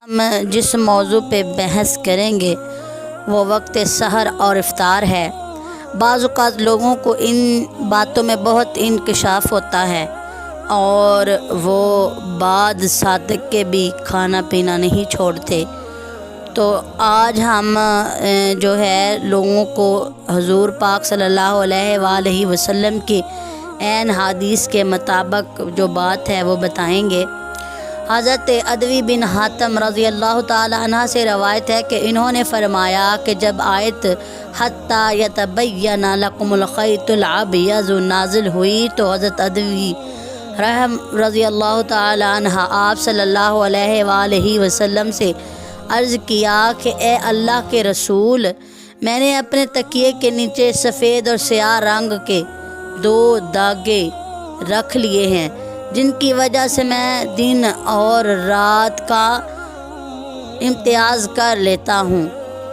ہم جس موضوع پہ بحث کریں گے وہ وقت سحر اور افطار ہے۔ بعض اوقات لوگوں کو ان باتوں میں بہت انکشاف ہوتا ہے اور وہ بعد صادق کے بھی کھانا پینا نہیں چھوڑتے۔ تو آج ہم جو ہے لوگوں کو حضور پاک صلی اللہ علیہ وآلہ وسلم کی عین حدیث کے مطابق جو بات ہے وہ بتائیں گے۔ حضرت عدوی بن حاتم رضی اللہ تعالی عنہ سے روایت ہے کہ انہوں نے فرمایا کہ جب آیت حتیٰ یتبین لکم الخیط الابیض نازل ہوئی تو حضرت عدوی رضی اللہ تعالی عنہ آپ صلی اللہ علیہ وآلہ وسلم سے عرض کیا کہ اے اللہ کے رسول، میں نے اپنے تکیے کے نیچے سفید اور سیاہ رنگ کے 2 داغے رکھ لیے ہیں جن کی وجہ سے میں دن اور رات کا امتیاز کر لیتا ہوں۔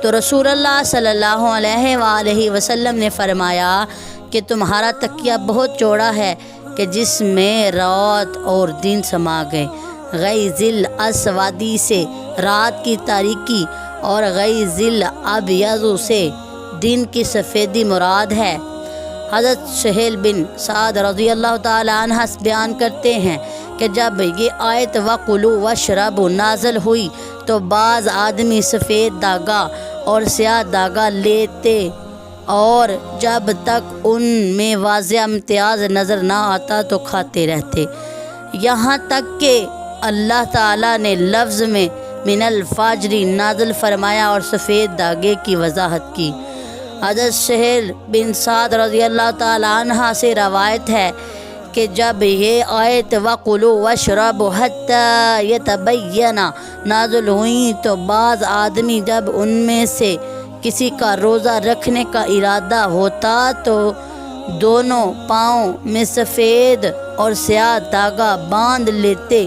تو رسول اللہ صلی اللہ علیہ وآلہ وسلم نے فرمایا کہ تمہارا تکیہ بہت چوڑا ہے کہ جس میں رات اور دن سما گئے۔ غیظ الاسودی سے رات کی تاریکی اور غیظ الابیض سے دن کی سفیدی مراد ہے۔ حضرت سہیل بن سعد رضی اللہ تعالی عنہ بیان کرتے ہیں کہ جب یہ آیت وَكُلُوا وَاشْرَبُوا نازل ہوئی تو بعض آدمی سفید داغا اور سیاہ داغا لیتے اور جب تک ان میں واضح امتیاز نظر نہ آتا تو کھاتے رہتے، یہاں تک کہ اللہ تعالیٰ نے لفظ میں من الفجر نازل فرمایا اور سفید داغے کی وضاحت کی۔ حضرت سہیل بن سعد رضی اللہ تعالی عنہ سے روایت ہے کہ جب یہ آیت وَكُلُوا وَاشْرَبُوا حَتَّى يَتَبَيَّنَ نازل ہوئیں تو بعض آدمی جب ان میں سے کسی کا روزہ رکھنے کا ارادہ ہوتا تو دونوں پاؤں میں سفید اور سیاہ داغا باندھ لیتے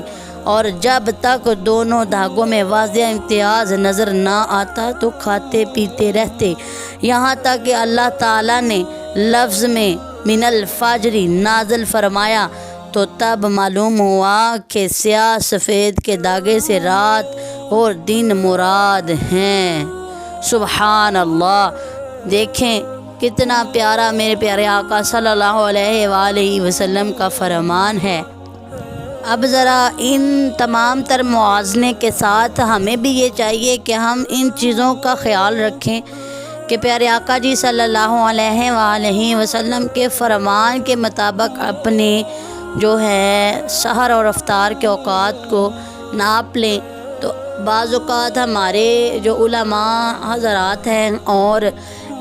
اور جب تک دونوں دھاگوں میں واضح امتیاز نظر نہ آتا تو کھاتے پیتے رہتے، یہاں تک کہ اللہ تعالیٰ نے لفظ میں من الفجر نازل فرمایا تو تب معلوم ہوا کہ سیاہ سفید کے داغے سے رات اور دن مراد ہیں۔ سبحان اللہ! دیکھیں کتنا پیارا میرے پیارے آقا صلی اللہ علیہ وآلہ وسلم کا فرمان ہے۔ اب ذرا ان تمام تر موازنے کے ساتھ ہمیں بھی یہ چاہیے کہ ہم ان چیزوں کا خیال رکھیں کہ پیارے آقا جی صلی اللہ علیہ وآلہ وسلم کے فرمان کے مطابق اپنے جو ہے سحر اور افطار کے اوقات کو ناپ لیں۔ تو بعض اوقات ہمارے جو علماء حضرات ہیں اور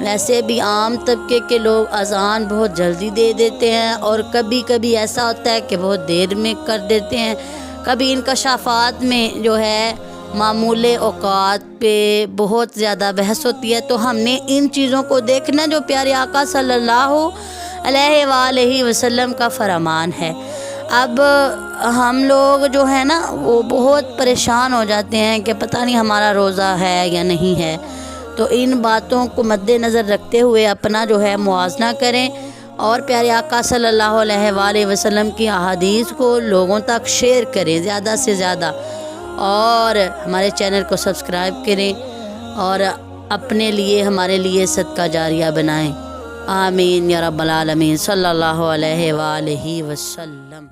ویسے بھی عام طبقے کے لوگ اذان بہت جلدی دے دیتے ہیں اور کبھی کبھی ایسا ہوتا ہے کہ بہت دیر میں کر دیتے ہیں، کبھی انکشافات میں جو ہے معمول اوقات پہ بہت زیادہ بحث ہوتی ہے۔ تو ہم نے ان چیزوں کو دیکھنا جو پیارے آقا صلی اللہ علیہ وآلہ وسلم کا فرمان ہے۔ اب ہم لوگ جو ہے نا وہ بہت پریشان ہو جاتے ہیں کہ پتہ نہیں ہمارا روزہ ہے یا نہیں ہے، تو ان باتوں کو مد نظر رکھتے ہوئے اپنا جو ہے موازنہ کریں اور پیارے آقا صلی اللہ علیہ وآلہ وسلم کی احادیث کو لوگوں تک شیئر کریں زیادہ سے زیادہ، اور ہمارے چینل کو سبسکرائب کریں اور اپنے لیے ہمارے لیے صدقہ جاریہ بنائیں۔ آمین یا رب العالمین، صلی اللہ علیہ وآلہ وسلم۔